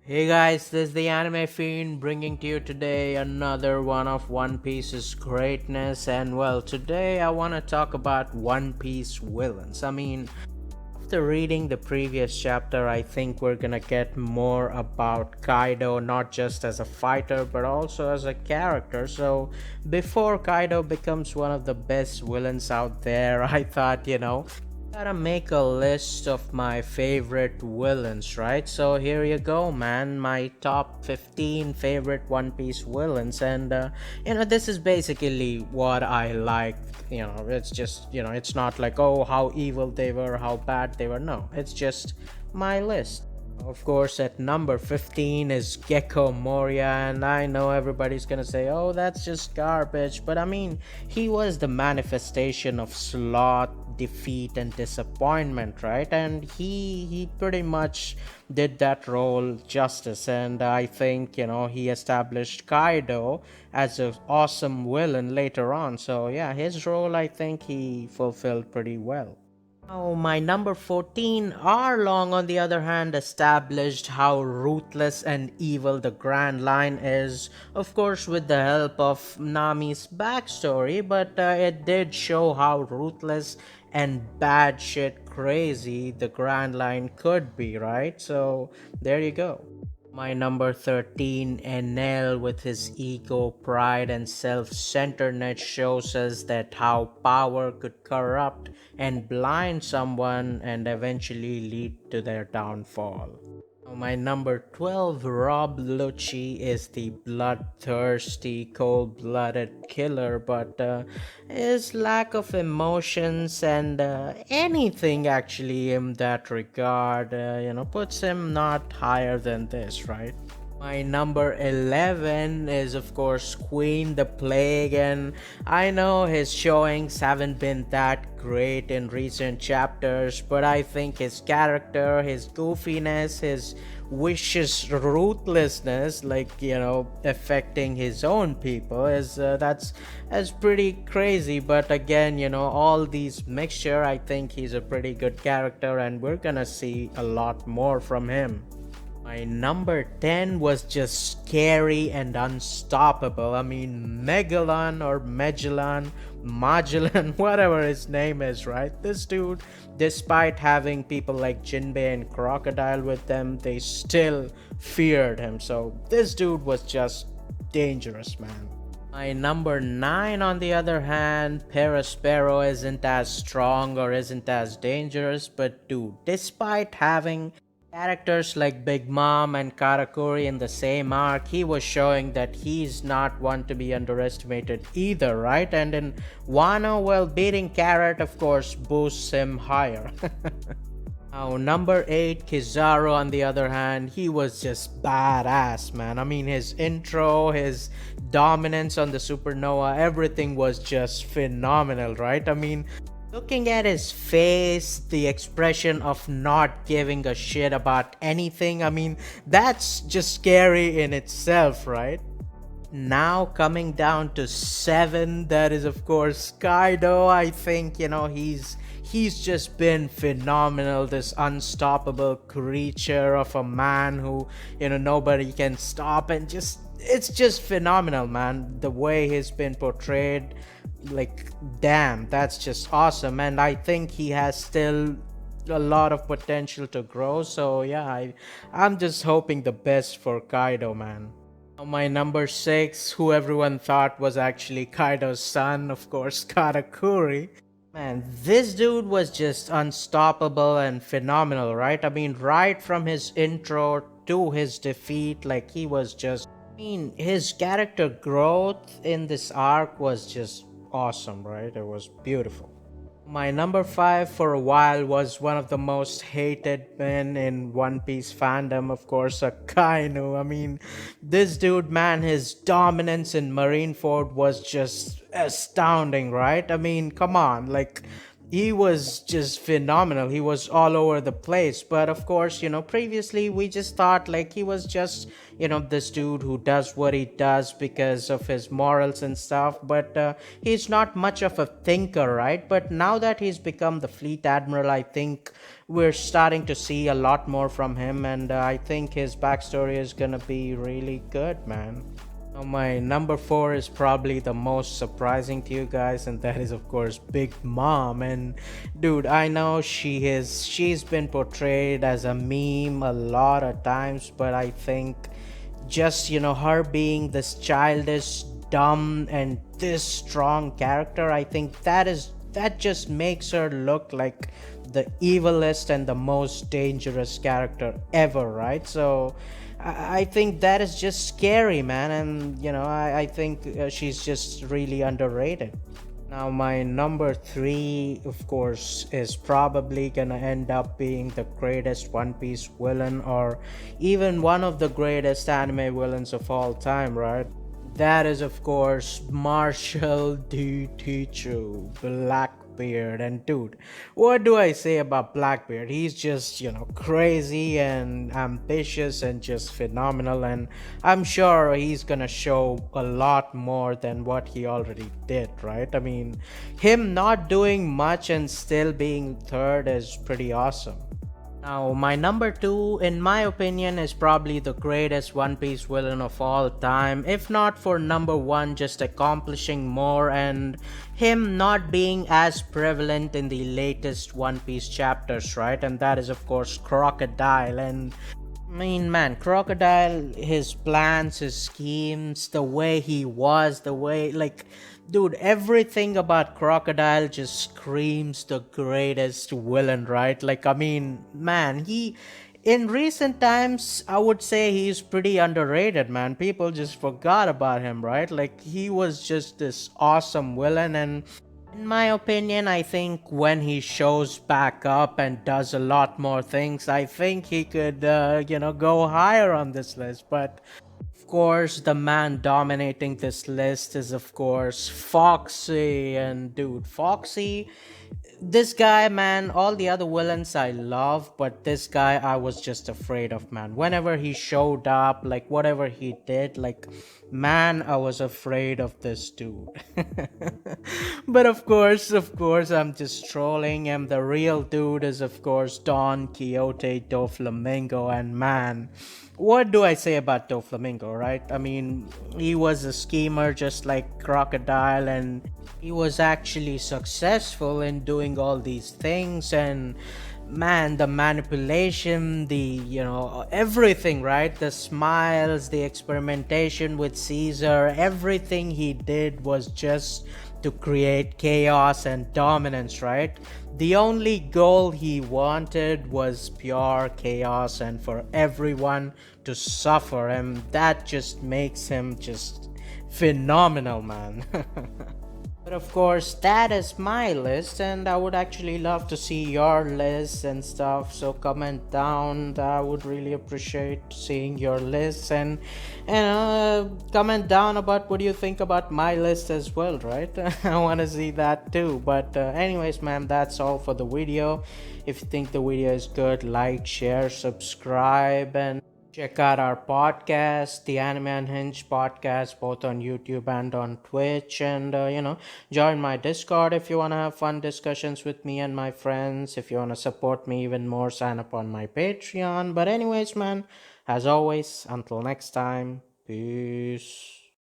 Hey guys, this is the Anime Fiend bringing to you today another one of One Piece's greatness. And well, today I want to talk about One Piece villains. After reading the previous chapter, I think we're gonna get more about Kaido, not just as a fighter but also as a character. So, before Kaido becomes one of the best villains out there, I thought, gotta make a list of my favorite villains, right? So here you go, man. My top 15 favorite One Piece villains, and this is basically what I like. It's just, it's not like, oh, how evil they were, how bad they were. No, it's just my list. Of course, at number 15 is Gecko Moria, and I know everybody's gonna say, oh, that's just garbage, but he was the manifestation of sloth, defeat, and disappointment, right? And he pretty much did that role justice, and I think, he established Kaido as an awesome villain later on, so yeah, his role, I think he fulfilled pretty well. Oh, my number 14, Arlong, on the other hand, established how ruthless and evil the Grand Line is, of course, with the help of Nami's backstory, but it did show how ruthless and bad shit crazy the Grand Line could be, right? So, there you go. My number 13, Enel, with his ego, pride, and self centeredness, shows us that how power could corrupt and blind someone and eventually lead to their downfall. My number 12, Rob Lucci, is the bloodthirsty, cold blooded killer, but his lack of emotions and anything actually in that regard, puts him not higher than this, right? My number 11 is, of course, Queen the Plague, and I know his showings haven't been that great in recent chapters, but I think his character, his goofiness, his vicious ruthlessness, affecting his own people, that's pretty crazy. But again, all these mixture, I think he's a pretty good character, and we're gonna see a lot more from him. My number 10 was just scary and unstoppable. Megalon or Magellan, whatever his name is, right? This dude, despite having people like Jinbei and Crocodile with them, they still feared him. So this dude was just dangerous, man. My number 9, on the other hand, Perospero isn't as strong or isn't as dangerous, but dude, despite having characters like Big Mom and Karakuri in the same arc, he was showing that he's not one to be underestimated either, right? And in Wano, well, beating Carrot, of course, boosts him higher. Now, number 8, Kizaru, on the other hand, he was just badass, man. His intro, his dominance on the supernova, everything was just phenomenal, right? Looking at his face, the expression of not giving a shit about anything, that's just scary in itself, right? Now coming down to 7, that is of course Kaido. I think he's just been phenomenal, this unstoppable creature of a man who nobody can stop, and just it's just phenomenal, man, the way he's been portrayed. Like, damn, that's just awesome, and I think he has still a lot of potential to grow. So yeah, I'm just hoping the best for Kaido, man. My number 6, who everyone thought was actually Kaido's son, of course, Karakuri. Man, this dude was just unstoppable and phenomenal, right? Right from his intro to his defeat, like he was just. His character growth in this arc was just awesome, right? It was beautiful. My number 5 for a while was one of the most hated men in One Piece fandom, of course, Akainu. This dude, man, his dominance in Marineford was just astounding, right? Come on, like, he was just phenomenal. He was all over the place. But of course, previously we just thought like he was just, this dude who does what he does because of his morals and stuff. But he's not much of a thinker, right? But now that he's become the fleet admiral, I think we're starting to see a lot more from him. And I think his backstory is gonna be really good, man. Now, my number four is probably the most surprising to you guys, and that is, of course, Big Mom. And dude, I know she's been portrayed as a meme a lot of times, but I think just her being this childish, dumb, and this strong character, I think that just makes her look like the evilest and the most dangerous character ever, right? So I think that is just scary, man. And I think she's just really underrated. Now, my number three, of course, is probably gonna end up being the greatest One Piece villain, or even one of the greatest anime villains of all time, right? That is, of course, Marshall D. Teacher, Blackbeard. And dude, what do I say about Blackbeard? He's just, crazy and ambitious and just phenomenal. And I'm sure he's gonna show a lot more than what he already did, right? I mean, him not doing much and still being third is pretty awesome. Now, my number two, in my opinion, is probably the greatest One Piece villain of all time. If not for number one, just accomplishing more and him not being as prevalent in the latest One Piece chapters, right? And that is, of course, Crocodile. And I mean, man, Crocodile, his plans, his schemes, the way he was, the way, like, dude, everything about Crocodile just screams the greatest villain, right? Like, I mean, man, in recent times, I would say he's pretty underrated, man. People just forgot about him, right? Like, he was just this awesome villain. And in my opinion, I think when he shows back up and does a lot more things, I think he could, go higher on this list. But of course, the man dominating this list is, of course, Foxy. And dude, Foxy, this guy, man, all the other villains I love, but this guy I was just afraid of, man. Whenever he showed up, like whatever he did, like, man, I was afraid of this dude. But of course, I'm just trolling, and the real dude is, of course, Don Quixote Doflamingo. And man, what do I say about Doflamingo, right? I mean, he was a schemer just like Crocodile, and he was actually successful in doing all these things. And man, the manipulation, the everything, right? The smiles, the experimentation with Caesar, everything he did was just to create chaos and dominance, right? The only goal he wanted was pure chaos and for everyone to suffer, and that just makes him just phenomenal, man. But of course, that is my list, and I would actually love to see your list and stuff. So comment down. I would really appreciate seeing your lists, and comment down about what you think about my list as well, right? I want to see that too. But anyways, man, that's all for the video. If you think the video is good, like, share, subscribe, and check out our podcast, the Anime Unhinged podcast, both on YouTube and on Twitch. And, join my Discord if you want to have fun discussions with me and my friends. If you want to support me even more, sign up on my Patreon. But, anyways, man, as always, until next time, peace.